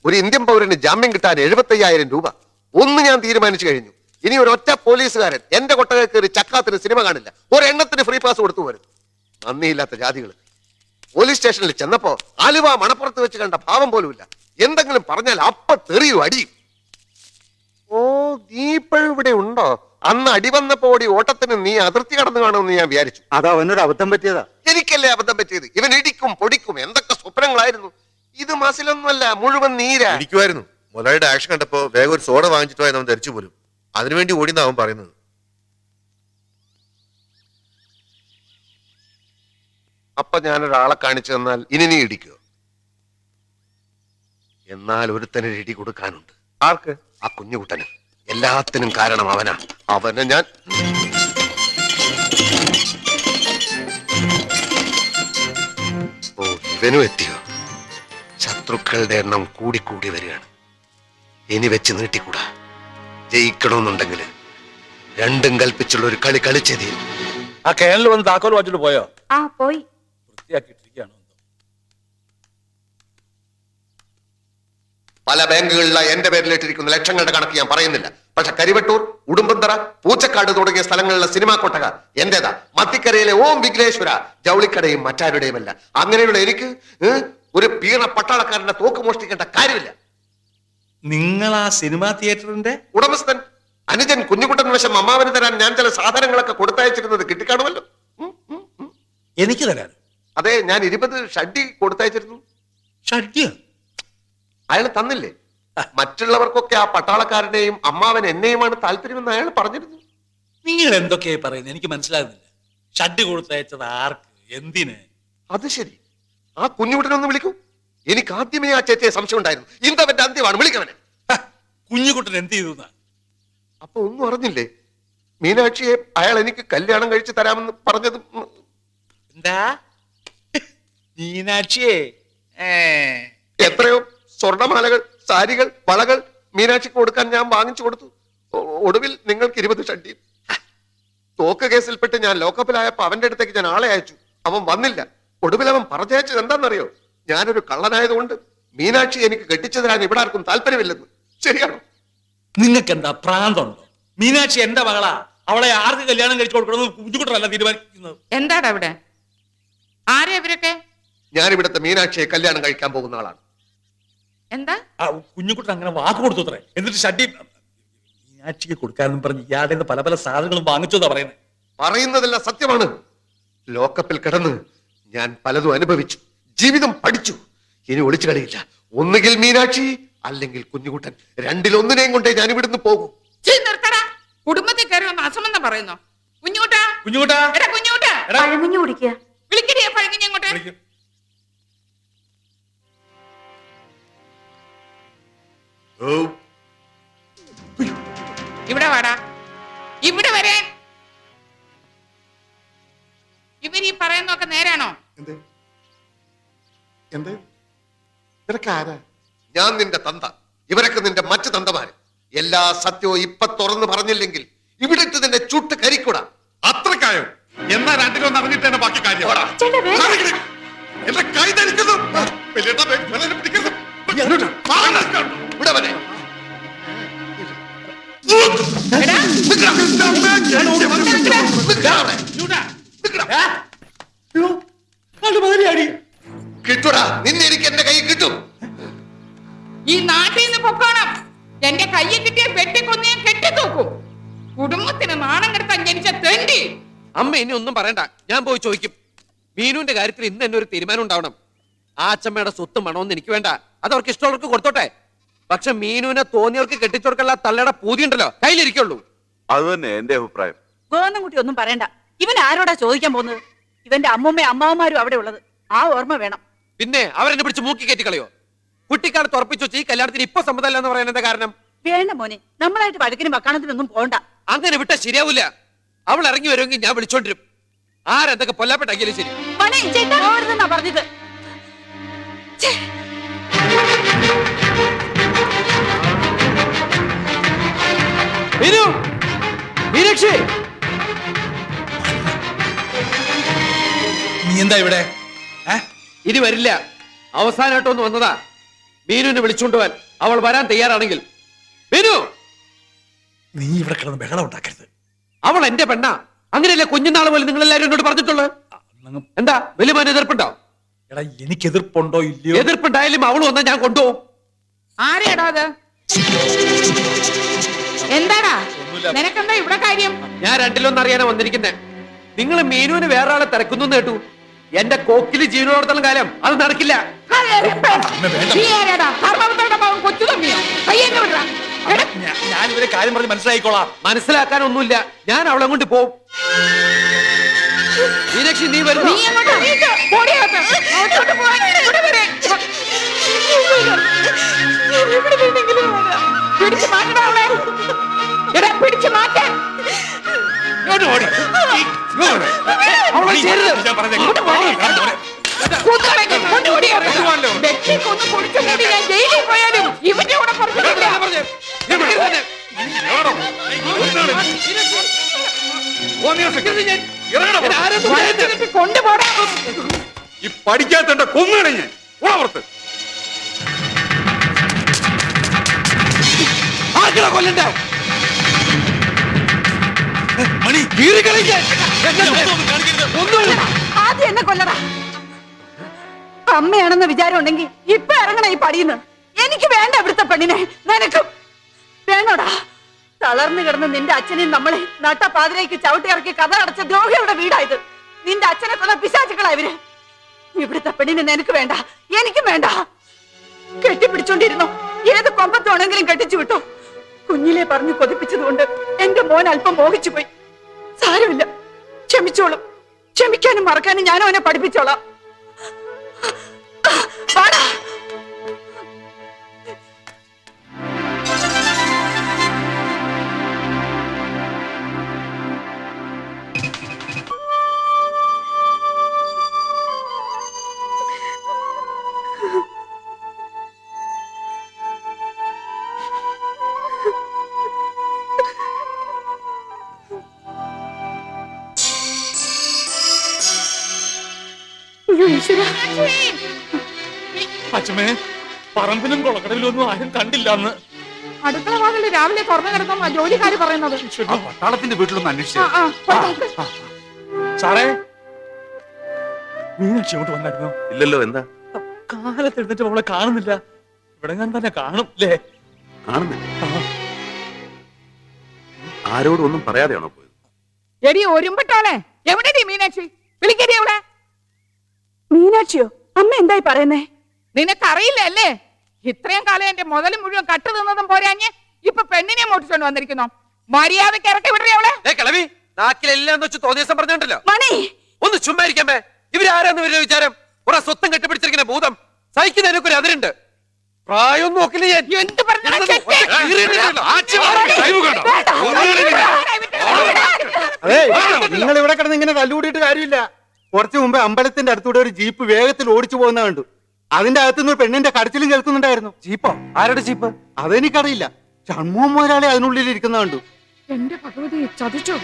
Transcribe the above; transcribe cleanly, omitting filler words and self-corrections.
ഒരു ഇന്ത്യൻ പൗരന് ജാമ്യം കിട്ടാൻ 75,000 രൂപ. ഒന്ന് ഞാൻ തീരുമാനിച്ചു കഴിഞ്ഞു. ഇനി ഒരു ഒറ്റ പോലീസുകാരൻ എന്റെ കൊട്ടകയിൽ കയറി ചക്കാത്തിന് സിനിമ കാണില്ല. ഒരെണ്ണത്തിന് ഫ്രീ പാസ് കൊടുത്തു പോരും. നന്ദിയില്ലാത്ത ജാതികൾ. പോലീസ് സ്റ്റേഷനിൽ ചെന്നപ്പോ ആലുവ മണപ്പുറത്ത് വെച്ച് കണ്ട ഭാവം പോലുമില്ല. എന്തെങ്കിലും പറഞ്ഞാൽ അപ്പ തെറിയും അടിയും. ഓ, നീ ഇപ്പോഴും ഇവിടെ ഉണ്ടോ? അന്ന് അടി വന്നപ്പോ ഓടി ഓട്ടത്തിന് നീ അതിർത്തി കടന്നു കാണുമെന്ന് ഞാൻ വിചാരിച്ചു. അത് അവനൊരു അബദ്ധം പറ്റിയതാ. എനിക്കല്ലേ അബദ്ധം പറ്റിയത്? ഇവൻ ഇടിക്കും പൊടിക്കും എന്തൊക്കെ സ്വപ്നങ്ങളായിരുന്നു. ഇത് മസിലൊന്നുമല്ല, മുഴുവൻ നീരാ. ഇരിക്കുമായിരുന്നു. മുതലാളിയുടെ ആക്ഷൻ കണ്ടപ്പോ വേഗം ഒരു സോഡ വാങ്ങിച്ചിട്ടോ അവൻ ധരിച്ചു പോലും. അതിനുവേണ്ടി ഓടിയെന്നാ അവൻ പറയുന്നത്. അപ്പൊ ഞാനൊരാളെ കാണിച്ചു തന്നാൽ ഇനി നീ ഇടിക്കോ? എന്നാൽ ഒരുത്തന് ഇടി കൊടുക്കാനുണ്ട്. ആർക്ക്? ആ കുഞ്ഞുകുട്ടന്. എല്ലാത്തിനും കാരണം അവനാ. അവനെ ഞാൻ ഓ, ഇവനും എത്തിയോ? ശത്രുക്കളുടെ എണ്ണം കൂടിക്കൂടി വരികയാണ്. ഇനി വെച്ച് നീട്ടിക്കൂടാ. ജയിക്കണമെന്നുണ്ടെങ്കിൽ രണ്ടും കൽപ്പിച്ചുള്ള ഒരു കളി കളിച്ചതേ. ആ കേരളിൽ വന്ന് താക്കോൽ വാങ്ങിച്ചിട്ട് പോയോ? ആ പോയി. വൃത്തിയാക്കിയിട്ടിരിക്കുകയാണോ? പല ബാങ്കുകളിലെ എന്റെ പേരിലിട്ടിരിക്കുന്ന ലക്ഷങ്ങളുടെ കണക്ക് ഞാൻ പറയുന്നില്ല. പക്ഷെ കരിവട്ടൂർ, ഉടുമ്പന്തറ, പൂച്ചക്കാട് തുടങ്ങിയ സ്ഥലങ്ങളിലെ സിനിമാ കൊട്ടക എന്റേതാ. മത്തിക്കരയിലെ ഓം വിഘ്നേശ്വര ജൗളിക്കടയും മറ്റാരുടെയുമല്ല. അങ്ങനെയുള്ള എനിക്ക് ഒരു പീണ പട്ടാളക്കാരന്റെ തോക്ക് മോഷ്ടിക്കേണ്ട കാര്യമില്ല. നിങ്ങൾ ആ സിനിമാ തിയേറ്ററിന്റെ ഉടമസ്ഥൻ അനുജൻ കുഞ്ഞുകുട്ടൻ വശം അമ്മാവന് തരാൻ ഞാൻ ചില സാധനങ്ങളൊക്കെ കൊടുത്തയച്ചിരുന്നത് കിട്ടിക്കാണുമല്ലോ. എനിക്ക് തരാനോ? അതെ, ഞാൻ 20 ഷഡ്ഡി കൊടുത്തയച്ചിരുന്നു. ഷഡ്ഡിയോ? അയാൾ തന്നില്ലേ? മറ്റുള്ളവർക്കൊക്കെ ആ പട്ടാളക്കാരനെയും അമ്മാവൻ എന്നെയുമാണ് താല്പര്യമെന്ന് അയാൾ പറഞ്ഞിരുന്നു. നിങ്ങൾ എന്തൊക്കെയായി പറയുന്നത്? എനിക്ക് മനസ്സിലാകുന്നില്ല. ഷഡ്ഡി കൊടുത്തയച്ചത് ആർക്ക്, എന്തിന്? അത് ശരി, ആ കുഞ്ഞുകുട്ടനൊന്ന് വിളിക്കൂ. എനിക്ക് ആദ്യമേ ആ ചേച്ചിയെ സംശയം ഉണ്ടായിരുന്നു. ഇന്തവന്റെ അന്ത്യമാണ്, വിളിക്കവനെ. കുഞ്ഞുകുട്ടൻ എന്ത് ചെയ്തു? അപ്പൊ ഒന്നും അറിഞ്ഞില്ലേ? മീനാക്ഷിയെ അയാൾ എനിക്ക് കല്യാണം കഴിച്ച് തരാമെന്ന് പറഞ്ഞത്. എന്താ? മീനാക്ഷിയെ? എത്രയോ സ്വർണമാലകൾ, സാരികൾ, വളകൾ മീനാക്ഷിക്ക് കൊടുക്കാൻ ഞാൻ വാങ്ങിച്ചു കൊടുത്തു. ഒടുവിൽ നിങ്ങൾക്ക് 20 ഷഡ്ഡിയും. തോക്ക് കേസിൽപ്പെട്ട് ഞാൻ ലോക്കപ്പിലായപ്പോ അവന്റെ അടുത്തേക്ക് ഞാൻ ആളെ അയച്ചു. അവൻ വന്നില്ല. ഒടുവിൽ അവൻ പറഞ്ഞയച്ചത് എന്താണെന്നറിയോ? ഞാനൊരു കള്ളനായതുകൊണ്ട് മീനാക്ഷി എനിക്ക് കെട്ടിച്ചു തരാൻ ഇവിടെ ആർക്കും താല്പര്യമില്ലെന്ന്. ശരിയാണോ? നിങ്ങൾക്ക് എന്താ പ്രാന്തമുണ്ടോ? മീനാക്ഷി എന്റെ മകളാ. അവളെ ആർക്ക് കല്യാണം കഴിച്ചു കൊടുക്കണമെന്ന് കുഞ്ഞുകുട്ടനല്ല തീരുമാനിക്കുന്നത്. എന്താടാ ഇവിടെ? ആരെയാ ഇവരൊക്കെ? ഞാൻ ഇവിടുത്തെ മീനാക്ഷിയെ കല്യാണം കഴിക്കാൻ പോകുന്ന ആളാണ്. എന്താ? കുഞ്ഞുകുട്ടൻ അങ്ങനെ വാക്ക് കൊടുത്തു അത്രേ. എന്നിട്ട് ഷഡ്ഡി മീനാക്ഷിക്ക് കൊടുക്കാനെന്ന് പറഞ്ഞ് ഇയാളുടെ പല പല സാധനങ്ങളും വാങ്ങിച്ചതാ പറയുന്നത്. പറയുന്നതെല്ലാം സത്യമാണ്. ലോക്കപ്പിൽ കിടന്ന് ഞാൻ പലതും അനുഭവിച്ചു, ജീവിതം പഠിച്ചു. ഇനി ഒളിച്ചു കളിയില്ല. ഒന്നുകിൽ മീനാക്ഷി, അല്ലെങ്കിൽ കുഞ്ഞുകുട്ടൻ. രണ്ടിലൊന്നിനെയും കൊണ്ടേ ഞാൻ ഇവിടുന്ന് പോകും. കുടുംബത്തിൽ കയറി വന്ന് അസമെന്ന് പറയുന്നു. കുഞ്ഞുകുട്ടാ, കുഞ്ഞുകുട്ടാ, എടാ കുഞ്ഞുകുട്ടാ, പഴകുഞ്ഞു കുടിക്കുക. വിളിക്കടിയാ പഴകുഞ്ഞ് അങ്ങോട്ട്. ഇവിടെ വാടാ, ഇവിടെ വരാൻ. ഇവർ ഈ പറയുന്നൊക്കെ നേരാണോ? ഞാൻ നിന്റെ തന്ത, ഇവരൊക്കെ നിന്റെ മറ്റു തന്തമാര്. എല്ലാ സത്യവും ഇപ്പൊ തുറന്നു പറഞ്ഞില്ലെങ്കിൽ ഇവിടെ ഇട്ട് നിന്നെ ചുട്ട് കരിക്കൂടാ. അത്രക്കായോ? എന്നാ രണ്ടിലൊന്ന് അറിഞ്ഞിട്ട് തന്നെ ബാക്കി കാര്യം. എന്റെ കൈ ധരിക്കുന്നു. വിടവനെ. കിട്ടൂടാ, നിന്നെ എനിക്ക് എന്റെ കൈ കിട്ടും. ഈ നാട്ടിൽ നിന്ന് പൊക്കോണം. എന്റെ കയ്യിൽ കിട്ടിയ വെട്ടിക്കൊന്നേ കെട്ടിത്തൂക്കും. കുടുംബത്തിന് നാണം കെടുത്താൻ ജനിച്ച തെണ്ടി. അമ്മ ഇനി ഒന്നും പറയണ്ട, ഞാൻ പോയി ചോദിക്കും. മീനുവിന്റെ കാര്യത്തിൽ ഇന്ന് തന്നെ ഒരു തീരുമാനം ഉണ്ടാവണം. ആ അച്ഛമ്മയുടെ സ്വത്ത് മണമെന്ന് എനിക്ക് വേണ്ട. അത് അവർക്ക് ഇഷ്ടമുള്ളവർക്ക് കൊടുത്തോട്ടെ. പക്ഷെ മീനുവിനെ തോന്നിയവർക്ക് കെട്ടിച്ചോർക്കുള്ള തള്ളയുടെ പൂതി ഉണ്ടല്ലോ, കയ്യിലിരിക്കുള്ളൂ. അത് തന്നെ എന്റെ അഭിപ്രായം. ഗോവന്നൻകുട്ടി ഒന്നും പറയണ്ട. ഇവൻ ആരോടാ ചോദിക്കാൻ പോകുന്നത്? ഇവന്റെ അമ്മൂമ്മയും അമ്മാവന്മാരും അവിടെ ഉള്ളത്. ആ ഓർമ്മ വേണം. പിന്നെ അവരെന്നെ പിടിച്ച് മൂക്കി കയറ്റി കളയോ? കുട്ടിക്കാലത്ത് ഉറപ്പിച്ചു വെച്ച് ഈ കല്യാണത്തിന് ഇപ്പൊ സമ്മതമല്ല എന്ന് പറയാൻ എന്താ കാരണം? വേണ്ട മോനെ, നമ്മളായിട്ട് വഴക്കിനും വക്കാണത്തിനൊന്നും പോണ്ട. അങ്ങനെ വിട്ടാ ശരിയാവൂല. അവൾ ഇറങ്ങി വരുമെങ്കിൽ ഞാൻ വിളിച്ചോണ്ടിരും. ആരെന്തൊക്കെ പൊല്ലാപ്പെട്ടാക്കിയാലും ശരി. പറഞ്ഞത് മീനാക്ഷി, നീ എന്താ ഇവിടെ? ഇനി വരില്ല. അവസാനമായിട്ടൊന്ന് വന്നതാ. മീനുവിനെ വിളിച്ചുകൊണ്ടുപോവാൻ അവൾ വരാൻ തയ്യാറാണെങ്കിൽ. മീനു, നീ ഇവിടെ കിടന്ന് ബഹളം ഉണ്ടാക്കരുത്. അവൾ എന്റെ പെണ്ണ. അങ്ങനെയല്ലേ കുഞ്ഞുനാൾ പോലെ നിങ്ങൾ എല്ലാവരും എന്നോട് പറഞ്ഞിട്ടുള്ളത്. എന്താ വലിയ മോൻ എതിർപ്പുണ്ടോ? എടാ എനിക്ക് എതിർപ്പുണ്ടോ ഇല്ലയോ? എതിർപ്പുണ്ടായാലും അവൾ വന്നാൽ ഞാൻ കൊണ്ടുപോകും. ആരെയാടാ അത്? എന്താടാ നിനക്കെന്താ ഇവിടെ കാര്യം? ഞാൻ രണ്ടിലൊന്നും അറിയാനാ വന്നിരിക്കുന്നേ. നിങ്ങൾ മീനുവിന് വേറെ ആളെ തിരക്കുന്നു കേട്ടു. എന്റെ കോക്കില് ജീവനോടത്തോളം കാലം അത് നടക്കില്ല. നീ ആരാടാ? ധർമ്മപുത്രയുടെ മകൻ കൊച്ചു തമ്മിയോ? കയ്യെന്നെ വിടടാ. എടാ, ഞാൻ ഇവരെ കാര്യം പറഞ്ഞ് മനസ്സിലായിക്കോളാം. മനസ്സിലാക്കാനൊന്നുമില്ല. ഞാൻ അവളെ കൊണ്ട് പോവും. മീനാക്ഷി, നീ വരുന്നു. നീ അങ്ങോട്ട് നീക്ക്. ഓടിയകത്ത്. അകത്തോട്ട് പോവാൻ ഇവിടെ വരെ. ഇവിടെ നിന്നെങ്കിലും വരാം. പിടിച്ച് മാറ്റടാ അവളെ. എടാ പിടിച്ച് മാറ്റാൻ. ഇങ്ങോട്ട് ഓടി. അവളെ ചേരുത്. ഞാൻ പറഞ്ഞേ. കൂത്തുകളെ കൊണ്ട് ഓടിയകത്ത്. വെട്ടിക്കൊന്ന് പൊടിച്ചു മൂടി ഞാൻ ജയിലിൽ പോയാലും ഇവന്റെ കൂടെ പുറത്തില്ല. കൊണ്ടുപോടാ. ഈ പഠിക്കാത്ത കൊന്നുകളെ ഞാൻ ഉളവർത്ത്. ആർക്കടാ കൊല്ലണ്ടേ? മണി, ആദ്യം എന്നെ കൊല്ലടാ. അമ്മയാണെന്ന് വിചാരം ഉണ്ടെങ്കിൽ ഇപ്പൊ ഇറങ്ങണ ഈ പടിയുന്നു. എനിക്ക് വേണ്ട ഇവിടുത്തെ പെണ്ണിനെ. നിനക്കും വേണോടാ. തളർന്നു കിടന്ന് നിന്റെ അച്ഛനെയും നമ്മളെ നട്ടപ്പാതിലേക്ക് ചവിട്ടി ഇറക്കി കഥ അടച്ച ദ്രോഹികളുടെ വീടായത്. നിന്റെ അച്ഛനെ കൊന്ന പിശാചുക്കളാ ഇവര്. ഇവിടുത്തെ പെണ്ണിനെ നിനക്ക് വേണ്ട, എനിക്കും വേണ്ട. കെട്ടിപ്പിടിച്ചോണ്ടിരുന്നു. ഏത് കൊമ്പത്താണെങ്കിലും കെട്ടിച്ചു വിട്ടു. കുഞ്ഞിലെ പറഞ്ഞു കൊതിപ്പിച്ചതുകൊണ്ട് എന്റെ മോൻ അല്പം മോഹിച്ചു പോയി. സാരമില്ല, ക്ഷമിച്ചോളും. ക്ഷമിക്കാനും മറക്കാനും ഞാനും അവനെ പഠിപ്പിച്ചോളാം. വാടാ. അച്ഛമ്മേ, പറമ്പിലും കുളക്കടവിലും ഒന്നും ആരും കണ്ടില്ല അന്ന്. അടുക്കള വാതിൽ രാവിലെ തുറന്നു കിടന്ന ജോലിക്കാര് പറയുന്നത്. ആ പട്ടാളത്തിന്റെ വീട്ടിലൊന്ന് അന്വേഷിച്ചു. സാറേ, മീനാക്ഷി അങ്ങോട്ട് വന്നായിരുന്നു? ഇല്ലല്ലോ. എന്താ? കാലത്ത് എഴുന്നിട്ട് അവളെ കാണുന്നില്ല. ഇവിടെ ഞാൻ തന്നെ കാണും അല്ലേ? കാണുന്നില്ല. ആരോടും ഒന്നും പറയാതെയാണോ പോയത്? എടി ഒരുമ്പട്ടാളെ, എവിടെ മീനാക്ഷി? വിളിക്കടി അവളെ. മീനാക്ഷിയോ? അമ്മ എന്തായി പറയുന്നേ? നിനക്കറിയില്ല അല്ലേ? ഇത്രയും കാലം എന്റെ മുതൽ മുഴുവൻ കട്ടു തിന്നതും പോരാഞ്ഞ് ഇപ്പൊ പെണ്ണിനെ മോട്ടിച്ചോണ്ട് വന്നിരിക്കുന്നു. മര്യാദക്ക് ഇറക്കി വിടറി അവളെ. കിളവി, നാക്കിലെല്ലാം വെച്ച് തോന്നിയ ദിവസം പറഞ്ഞിട്ടല്ലോ. മണി, ഒന്ന് ചുമ്മാരിക്കാമേ. ഇവരാരാന്ന് ഇവരുടെ വിചാരം? കുറെ സ്വത്തം കെട്ടിപ്പിടിച്ചിരിക്കുന്ന ഭൂതം. സഹിക്കുന്നതിനൊക്കെ ഒരു അതിരുണ്ട്. പ്രായം നോക്കില്ല ഞാൻ. എന്ത് പറഞ്ഞാലും ചെറ്റേ. അതെ, നിങ്ങൾ ഇവിടെ കിടന്ന് ഇങ്ങനെ തല്ലുകൂടിയിട്ട് കാര്യമില്ല. കുറച്ചു മുമ്പ് അമ്പലത്തിന്റെ അടുത്തൂടെ ഒരു ജീപ്പ് വേഗത്തിൽ ഓടിച്ചു പോകുന്ന കണ്ടു. അതിന്റെ അകത്തുനിന്ന് പെണ്ണിന്റെ കടച്ചിലും കേൾക്കുന്നുണ്ടായിരുന്നു. ജീപ്പോ? ആരുടെ ജീപ്പ്? അതെനിക്കറിയില്ല. ഷൺമുഖം മുതലാളി അതിനുള്ളിൽ ഇരിക്കുന്ന കണ്ടു. എന്റെ ഭഗവതി ചതിച്ചു.